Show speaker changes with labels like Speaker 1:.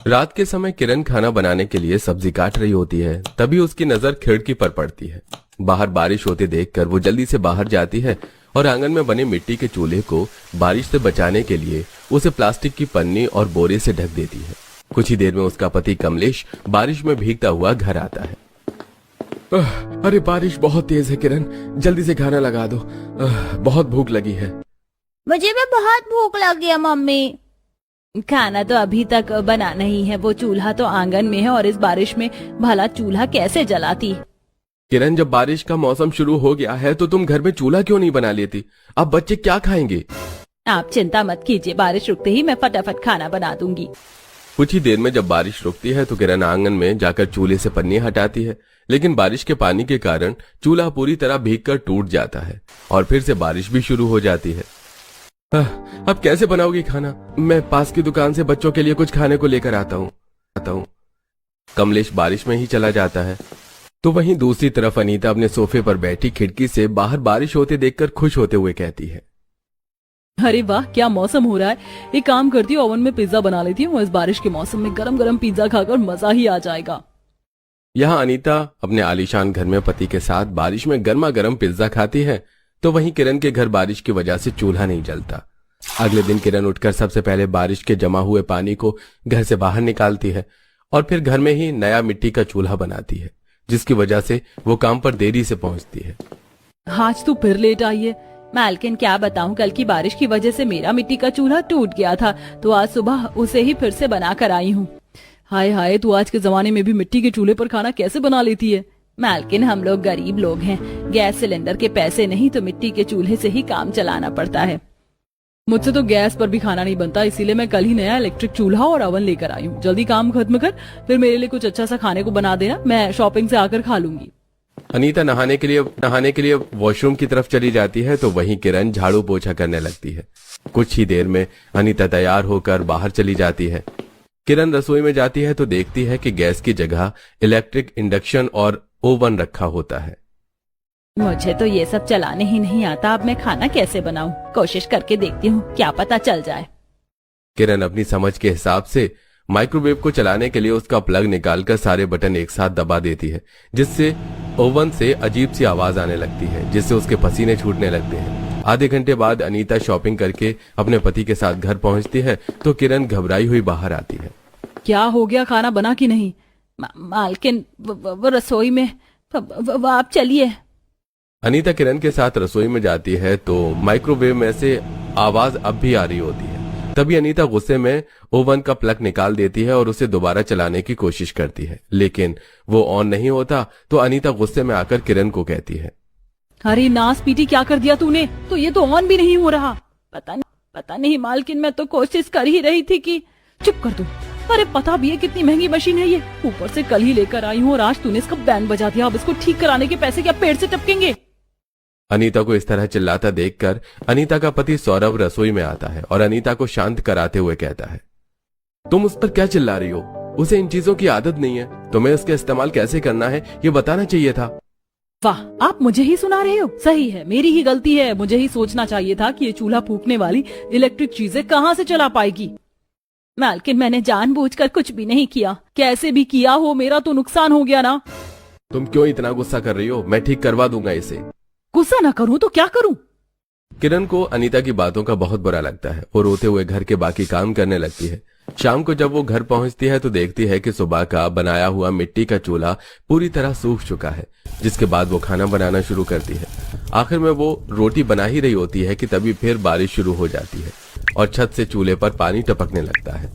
Speaker 1: रात के समय किरण खाना बनाने के लिए सब्जी काट रही होती है। तभी उसकी नजर खिड़की पर पड़ती है। बाहर बारिश होते देखकर वो जल्दी से बाहर जाती है और आंगन में बने मिट्टी के चूल्हे को बारिश से बचाने के लिए उसे प्लास्टिक की पन्नी और बोरे से ढक देती है। कुछ ही देर में उसका पति कमलेश बारिश में भीगता हुआ घर आता है। अरे बारिश बहुत तेज है किरण, जल्दी से खाना लगा दो, बहुत भूख लगी है।
Speaker 2: मुझे भी बहुत भूख लगी है मम्मी। खाना तो अभी तक बना नहीं है, वो चूल्हा तो आंगन में है और इस बारिश में भला चूल्हा कैसे जलाती।
Speaker 1: किरण, जब बारिश का मौसम शुरू हो गया है तो तुम घर में चूल्हा क्यों नहीं बना लेती? अब बच्चे क्या खाएंगे?
Speaker 2: आप चिंता मत कीजिए, बारिश रुकते ही मैं फटाफट खाना बना दूंगी।
Speaker 1: कुछ ही देर में जब बारिश रुकती है तो किरण आंगन में जाकर चूल्हे से पन्नी हटाती है, लेकिन बारिश के पानी के कारण चूल्हा पूरी तरह भीगकर टूट जाता है और फिर से बारिश भी शुरू हो जाती है। अब कैसे बनाओगी खाना? मैं पास की दुकान से बच्चों के लिए कुछ खाने को लेकर आता हूँ। कमलेश बारिश में ही चला जाता है। तो वहीं दूसरी तरफ अनीता अपने सोफे पर बैठी खिड़की से बाहर बारिश होते देखकर खुश होते हुए कहती है,
Speaker 3: अरे वाह, क्या मौसम हो रहा है। एक काम करती हूँ, ओवन में पिज्जा बना लेती हूँ। इस बारिश के मौसम में गरम गरम पिज्जा खाकर मजा ही आ जाएगा।
Speaker 1: यहाँ अनीता अपने आलीशान घर में पति के साथ बारिश में गर्मा गर्म पिज्जा खाती है। तो वहीं किरण के घर बारिश की वजह से चूल्हा नहीं जलता। अगले दिन किरण उठकर सबसे पहले बारिश के जमा हुए पानी को घर से बाहर निकालती है और फिर घर में ही नया मिट्टी का चूल्हा बनाती है, जिसकी वजह से वो काम पर देरी से पहुंचती है।
Speaker 3: आज तो फिर लेट आई है।
Speaker 2: मालकिन क्या बताऊं, कल की बारिश की वजह से मेरा मिट्टी का चूल्हा टूट गया था, तो आज सुबह उसे ही फिर से बना कर आई हूँ।
Speaker 3: हाय हाय, तू आज के जमाने में भी मिट्टी के चूल्हे पर खाना कैसे बना लेती है?
Speaker 2: मालकिन, हम लोग गरीब लोग हैं, गैस सिलेंडर के पैसे नहीं तो मिट्टी के चूल्हे से ही काम चलाना पड़ता है।
Speaker 3: मुझसे तो गैस पर भी खाना नहीं बनता, इसीलिए मैं कल ही नया इलेक्ट्रिक चूल्हा और ओवन लेकर आई हूँ। जल्दी काम खत्म कर, फिर मेरे लिए कुछ अच्छा सा खाने को बना देना, मैं शॉपिंग से आकर खा लूंगी।
Speaker 1: अनीता नहाने के लिए वॉशरूम की तरफ चली जाती है तो वहीं किरण झाड़ू पोछा करने लगती है। कुछ ही देर में अनीता तैयार होकर बाहर चली जाती है। किरण रसोई में जाती है तो देखती है कि गैस की जगह इलेक्ट्रिक इंडक्शन और ओवन रखा होता है।
Speaker 2: मुझे तो ये सब चलाने ही नहीं आता, अब मैं खाना कैसे बनाऊं? कोशिश करके देखती हूँ, क्या पता चल जाए।
Speaker 1: किरण अपनी समझ के हिसाब से माइक्रोवेव को चलाने के लिए उसका प्लग निकालकर सारे बटन एक साथ दबा देती है, जिससे ओवन से अजीब सी आवाज आने लगती है, जिससे उसके पसीने छूटने लगते हैं। आधे घंटे बाद अनीता शॉपिंग करके अपने पति के साथ घर पहुंचती है तो किरण घबराई हुई बाहर आती है।
Speaker 3: क्या हो गया, खाना बना कि नहीं?
Speaker 2: मालकिन, वो रसोई में, आप चलिए।
Speaker 1: अनीता किरण के साथ रसोई में जाती है तो माइक्रोवेव में से आवाज अब भी आ रही होती है। तभी अनीता गुस्से में ओवन का प्लग निकाल देती है और उसे दोबारा चलाने की कोशिश करती है, लेकिन वो ऑन नहीं होता। तो अनीता गुस्से में आकर किरण को कहती है,
Speaker 3: अरे नास पीटी, क्या कर दिया तूने? तो ये तो ऑन भी नहीं हो रहा।
Speaker 2: पता नहीं मालकिन, मैं तो कोशिश कर ही रही थी कि।
Speaker 3: चुप कर तू। अरे पता भी है कितनी महंगी मशीन है ये, ऊपर से कल ही लेकर आई हूँ और आज तूने इसका बैंड बजा दिया। अब इसको ठीक कराने के पैसे क्या पेड़ से टपकेंगे?
Speaker 1: अनीता को इस तरह चिल्लाता देखकर अनीता का पति सौरभ रसोई में आता है और अनीता को शांत कराते हुए कहता है, तुम उस पर क्या चिल्ला रही हो? उसे इन चीजों की आदत नहीं है, तुम्हें इसका इस्तेमाल कैसे करना है ये बताना चाहिए था।
Speaker 3: वाह, आप मुझे ही सुना रहे हो? सही है, मेरी ही गलती है। मुझे ही सोचना चाहिए था कि ये चूल्हा फूकने वाली इलेक्ट्रिक चीजें कहाँ से चला पाएगी।
Speaker 2: मालकिन, मैंने जानबूझकर कुछ भी नहीं किया।
Speaker 3: कैसे भी किया हो, मेरा तो नुकसान हो गया ना।
Speaker 1: तुम क्यों इतना गुस्सा कर रही हो? मैं ठीक करवा दूंगा इसे।
Speaker 3: गुस्सा ना करूं तो क्या करूं?
Speaker 1: किरण को अनीता की बातों का बहुत बुरा लगता है। वो रोते हुए घर के बाकी काम करने लगती है। शाम को जब वो घर पहुंचती है तो देखती है कि सुबह का बनाया हुआ मिट्टी का चूल्हा पूरी तरह सूख चुका है, जिसके बाद वो खाना बनाना शुरू करती है। आखिर में वो रोटी बना ही रही होती है कि तभी फिर बारिश शुरू हो जाती है और छत से चूल्हे पर पानी टपकने लगता है।